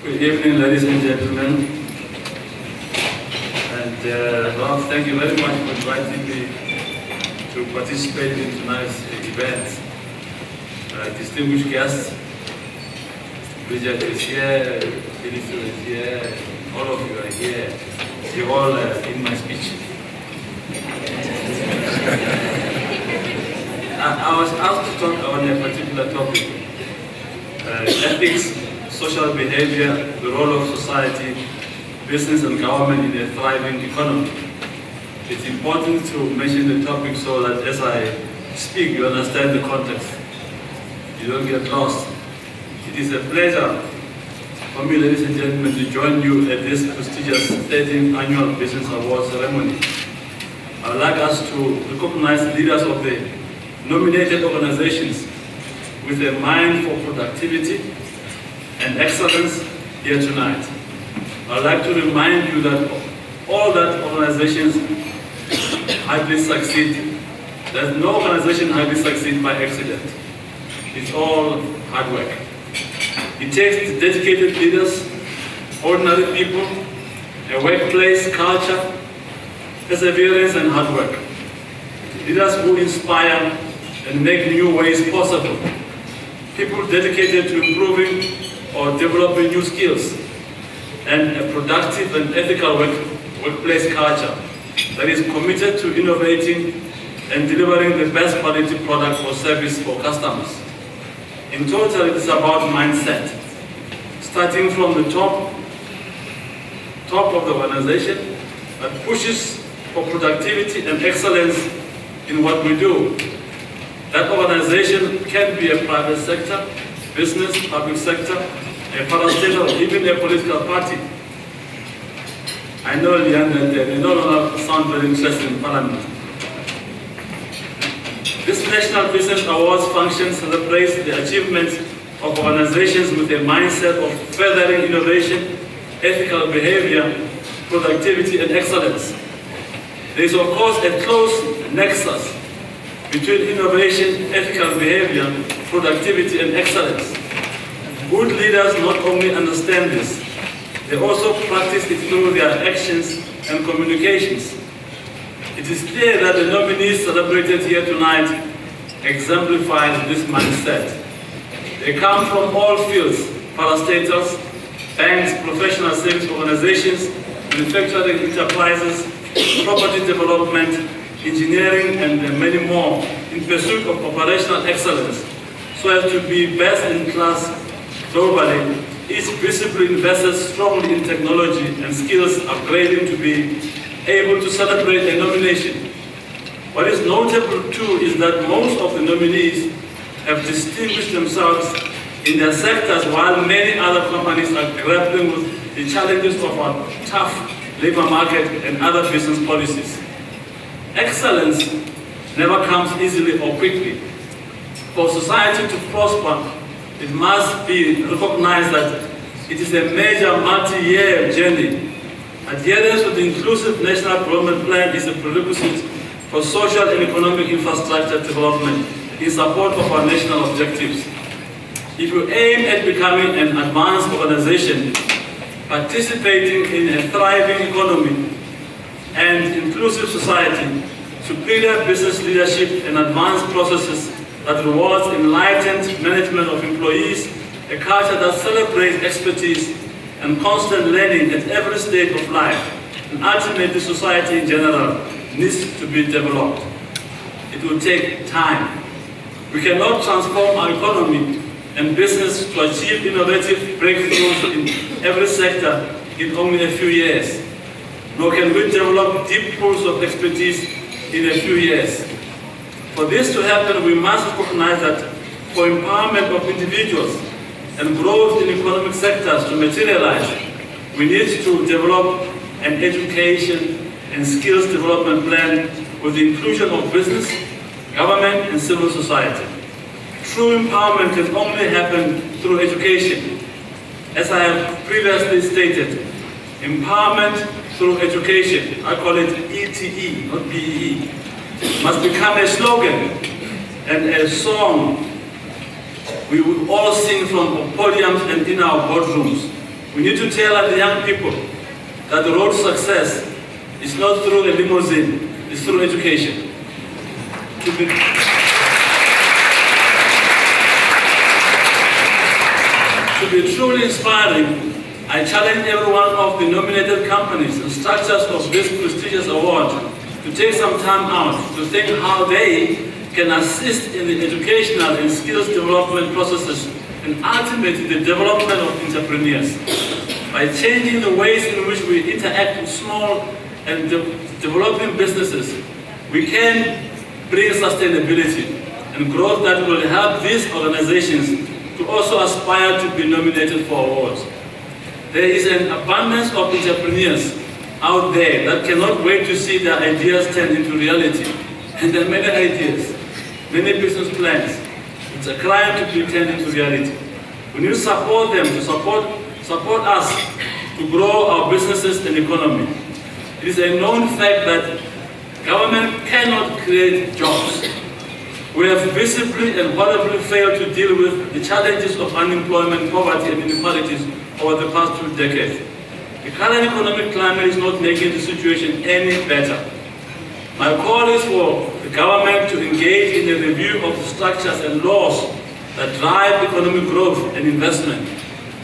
Good evening, ladies and gentlemen. And well, thank you very much for inviting me to participate in tonight's event. Distinguished guests, Bridget is here, Phyllis is here, all of you are here. You're all in my speech. I was asked to talk on a particular topic, ethics, social behavior, the role of society, business and government in a thriving economy. It's important to mention the topic so that as I speak, you understand the context. You don't get lost. It is a pleasure for me, ladies and gentlemen, to join you at this prestigious 13th Annual Business Awards ceremony. I would like us to recognize leaders of the nominated organizations with a mind for productivity and excellence here tonight. I would like to remind you that all that organizations hardly succeed. There's no organization hardly succeed by accident. It's all hard work. It takes dedicated leaders, ordinary people, a workplace culture, perseverance and hard work. Leaders who inspire and make new ways possible. People dedicated to improving or developing new skills. And a productive and ethical workplace culture that is committed to innovating and delivering the best quality product or service for customers. In total, it is about mindset, starting from the top of the organization that pushes for productivity and excellence in what we do. That organization can be a private sector, business, public sector, a parastatal, or even a political party. I know, Leanne, that they no longer sound very interested in Parliament. This National Business Awards function celebrates the achievements of organizations with a mindset of furthering innovation, ethical behavior, productivity, and excellence. There is, of course, a close nexus between innovation, ethical behavior, productivity, and excellence. Good leaders not only understand this, they also practice it through their actions and communications. It is clear that the nominees celebrated here tonight exemplify this mindset. They come from all fields: parastatals, banks, professional service organizations, manufacturing enterprises, property development, engineering, and many more, in pursuit of operational excellence, so as to be best in class globally. Each discipline invests strongly in technology and skills upgrading to be able to celebrate a nomination. What is notable too is that most of the nominees have distinguished themselves in their sectors, while many other companies are grappling with the challenges of our tough labor market and other business policies. Excellence never comes easily or quickly. For society to prosper, it must be recognized that it is a major multi-year journey. Adherence to the Inclusive National Development Plan is a prerequisite for social and economic infrastructure development in support of our national objectives. If you aim at becoming an advanced organization, participating in a thriving economy and inclusive society, superior business leadership and advanced processes that rewards enlightened management of employees, a culture that celebrates expertise and constant learning at every stage of life, and ultimately society in general, needs to be developed. It will take time. We cannot transform our economy and business to achieve innovative breakthroughs in every sector in only a few years, nor can we develop deep pools of expertise in a few years. For this to happen, we must recognize that for empowerment of individuals and growth in economic sectors to materialize, we need to develop an education and skills development plan with the inclusion of business, government, and civil society. True empowerment can only happen through education. As I have previously stated, empowerment through education, I call it ETE, not BEE, must become a slogan and a song we would all sing from podiums and in our boardrooms. We need to tell the young people that the road to success is not through a limousine, it's through education. To be truly inspiring, I challenge every one of the nominated companies and structures of this prestigious award to take some time out to think how they can assist in the educational and skills development processes and ultimately the development of entrepreneurs. By changing the ways in which we interact with small and developing businesses, we can bring sustainability and growth that will help these organizations to also aspire to be nominated for awards. There is an abundance of entrepreneurs out there that cannot wait to see their ideas turned into reality. And there are many ideas, many business plans. It's a crime to be turned into reality. We need to support them, to support us to grow our businesses and economy. It is a known fact that government cannot create jobs. We have visibly and horribly failed to deal with the challenges of unemployment, poverty, and inequalities over the past 2 decades. The current economic climate is not making the situation any better. My call is for the government to engage in a review of the structures and laws that drive economic growth and investment.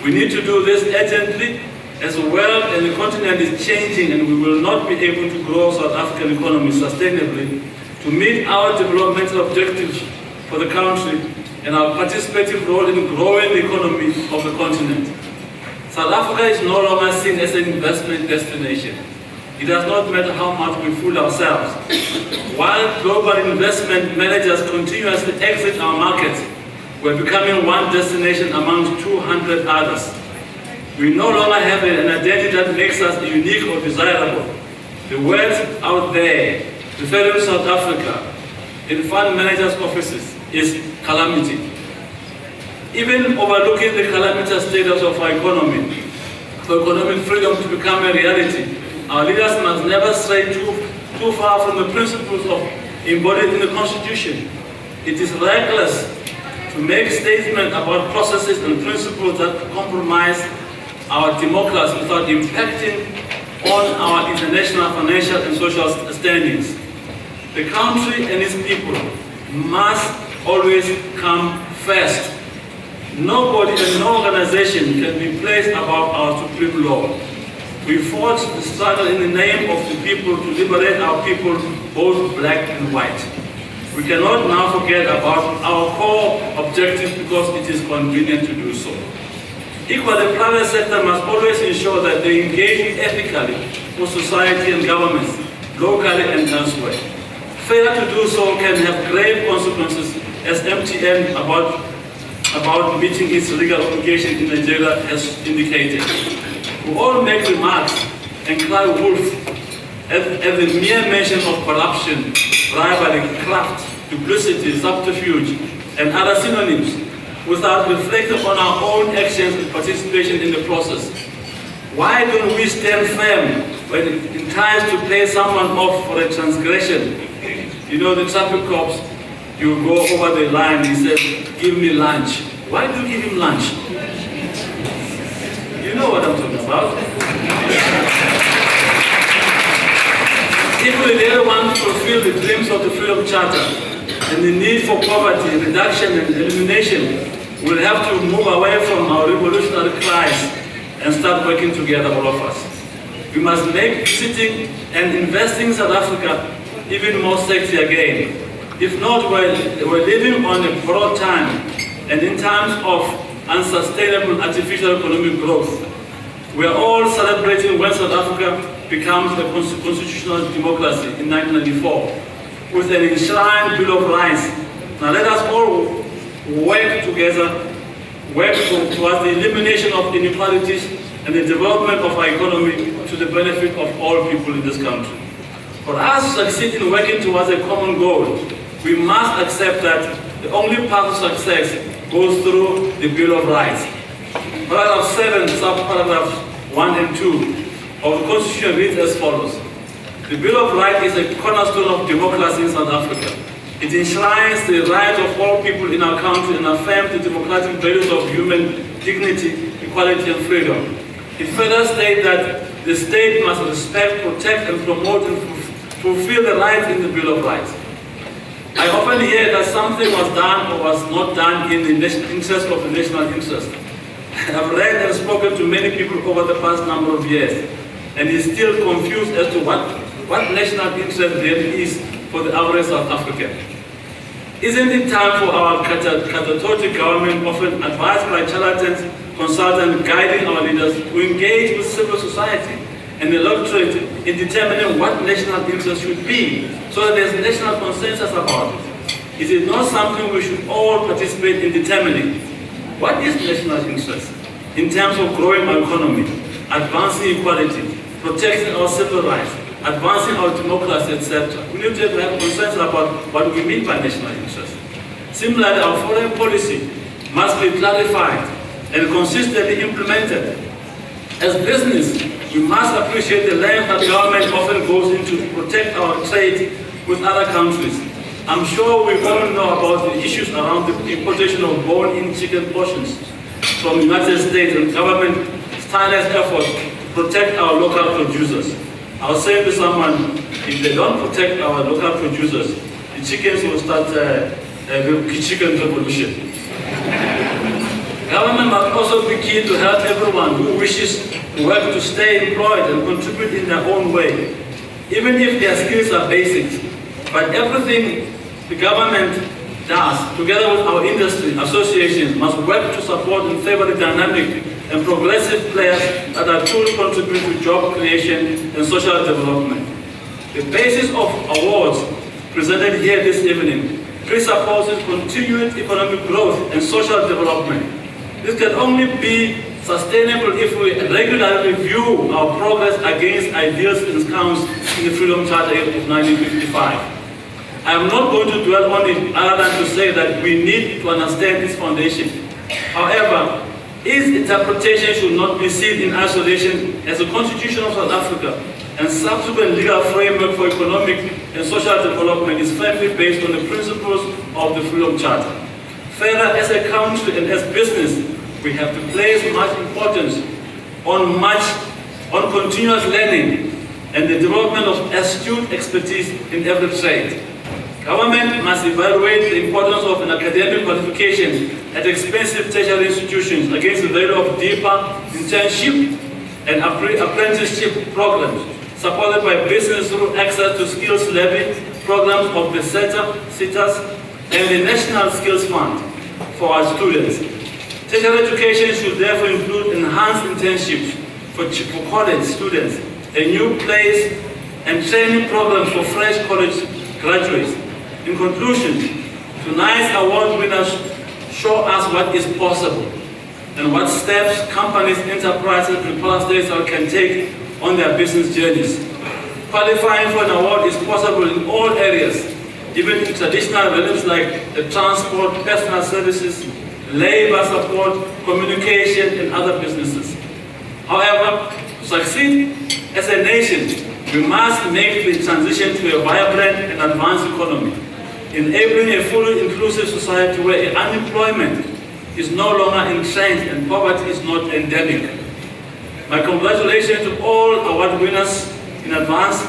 We need to do this urgently, as the world and the continent is changing, and we will not be able to grow South African economy sustainably to meet our developmental objectives for the country and our participative role in growing the economy of the continent. South Africa is no longer seen as an investment destination. It does not matter how much we fool ourselves. While global investment managers continuously exit our markets, we're becoming one destination amongst 200 others. We no longer have an identity that makes us unique or desirable. The world out there, referring to South Africa, in fund managers' offices, is calamity. Even overlooking the calamitous status of our economy, for economic freedom to become a reality, our leaders must never stray too far from the principles embodied in the Constitution. It is reckless to make statements about processes and principles that compromise our democracy without impacting on our international financial and social standings. The country and its people must always come first. Nobody and no organization can be placed above our supreme law. We fought the struggle in the name of the people to liberate our people, both black and white. We cannot now forget about our core objective because it is convenient to do so. Equally, the private sector must always ensure that they engage ethically for society and governments, locally and elsewhere. Failure to do so can have grave consequences, as MTN about meeting its legal obligation in Nigeria has indicated. We all make remarks and cry wolf at the mere mention of corruption, bribery, craft, duplicity, subterfuge, and other synonyms, without reflecting on our own actions and participation in the process. Why don't we stand firm when it times to pay someone off for a transgression? You know, the traffic cops, you go over the line, he says, give me lunch. Why do you give him lunch? You know what I'm talking about. If we really want to fulfill the dreams of the Freedom Charter and the need for poverty reduction and elimination, we'll have to move away from our revolutionary cries and start working together, all of us. We must make visiting and investing in South Africa even more sexy again. If not, we're living on a borrowed time, and in times of unsustainable artificial economic growth. We are all celebrating when South Africa becomes a constitutional democracy in 1994 with an enshrined Bill of Rights. Now let us all work together, towards the elimination of inequalities and the development of our economy to the benefit of all people in this country. For us to succeed in working towards a common goal, we must accept that the only path to success goes through the Bill of Rights. Paragraph 7, subparagraphs 1 and 2 of the Constitution reads as follows. The Bill of Rights is a cornerstone of democracy in South Africa. It enshrines the rights of all people in our country and affirms the democratic values of human dignity, equality, and freedom. It further states that the state must respect, protect, and promote and fulfill the rights in the Bill of Rights. I often hear that something was done or was not done in the interest of the national interest. I've read and spoken to many people over the past number of years, and is still confused as to what national interest really is for the average South African. Isn't it time for our catatotic government, often advised by charlatans, consultants, guiding our leaders, to engage with civil society and the electorate in determining what national interest should be, so that there's national consensus about it? Is it not something we should all participate in determining? What is national interest in terms of growing our economy, advancing equality, protecting our civil rights, advancing our democracy, etc.? We need to have consensus about what we mean by national interest. Similarly, our foreign policy must be clarified and consistently implemented. As business, we must appreciate the length that government often goes into to protect our trade with other countries. I'm sure we all know about the issues around the importation of bone-in chicken portions from the United States and government tireless effort to protect our local producers. I was saying to someone, if they don't protect our local producers, the chickens will start the chicken revolution. Government must also be keen to help everyone who wishes to work to stay employed and contribute in their own way, even if their skills are basic. But everything the government does, together with our industry associations, must work to support and favor the dynamic and progressive players that are truly contribute to job creation and social development. The basis of awards presented here this evening presupposes continued economic growth and social development. This can only be sustainable if we regularly review our progress against ideals ensconced in the Freedom Charter of 1955. I am not going to dwell on it other than to say that we need to understand its foundation. However, its interpretation should not be seen in isolation, as the Constitution of South Africa and subsequent legal framework for economic and social development is firmly based on the principles of the Freedom Charter. Further, as a country and as business, we have to place much importance on continuous learning and the development of astute expertise in every trade. Government must evaluate the importance of an academic qualification at expensive tertiary institutions against the value of deeper internship and apprenticeship programs, supported by business through access to skills levy programs of the SETAs and the National Skills Fund for our students. Tertiary education should therefore include enhanced internships for college students, a new place and training programs for fresh college graduates. In conclusion, tonight's award winners show us what is possible and what steps companies, enterprises, and parastatals can take on their business journeys. Qualifying for an award is possible in all areas, even in traditional realms like the transport, personal services, labor support, communication, and other businesses. However, to succeed as a nation, we must make the transition to a vibrant and advanced economy, enabling a fully inclusive society where unemployment is no longer entrenched and poverty is not endemic. My congratulations to all award winners in advance.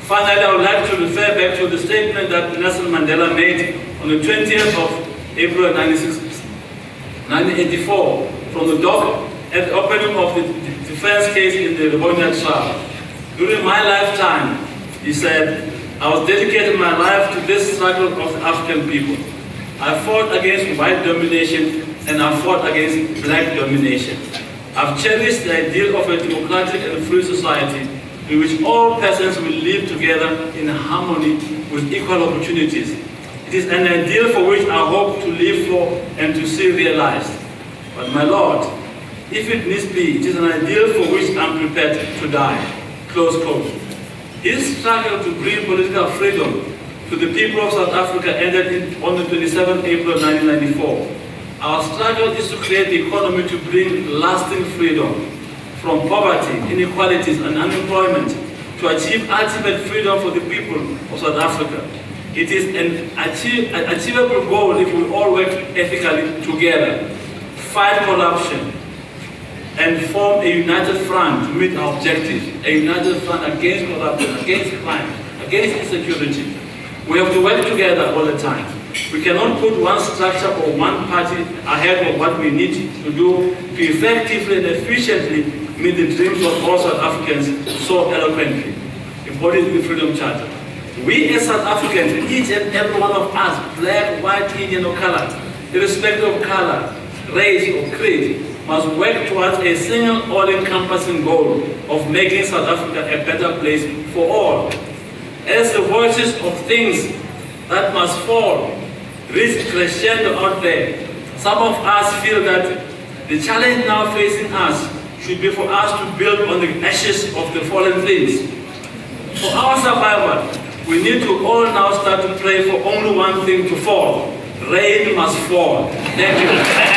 Finally, I would like to refer back to the statement that Nelson Mandela made on the 20th of April 1984 from the dock at the opening of the defense case in the Rivonia trial. During my lifetime, he said, I was dedicating my life to this struggle of the African people. I fought against white domination and I fought against black domination. I've cherished the ideal of a democratic and free society in which all persons will live together in harmony with equal opportunities. It is an ideal for which I hope to live for and to see realized. But my Lord, if it needs be, it is an ideal for which I'm prepared to die. Close quote. His struggle to bring political freedom to the people of South Africa ended on the 27th April 1994. Our struggle is to create the economy to bring lasting freedom from poverty, inequalities, and unemployment, to achieve ultimate freedom for the people of South Africa. It is an achievable goal if we all work ethically together, fight corruption, and form a united front to meet our objectives, a united front against corruption, against crime, against insecurity. We have to work together all the time. We cannot put one structure or one party ahead of what we need to do to effectively and efficiently meet the dreams of all South Africans so eloquently embodied in the Freedom Charter. We as South Africans, each and every one of us, black, white, Indian or colored, irrespective of color, race or creed, must work towards a single all-encompassing goal of making South Africa a better place for all. As the voices of things that must fall reach crescendo out there, some of us feel that the challenge now facing us should be for us to build on the ashes of the fallen things. For our survival, we need to all now start to pray for only one thing to fall. Rain must fall. Thank you.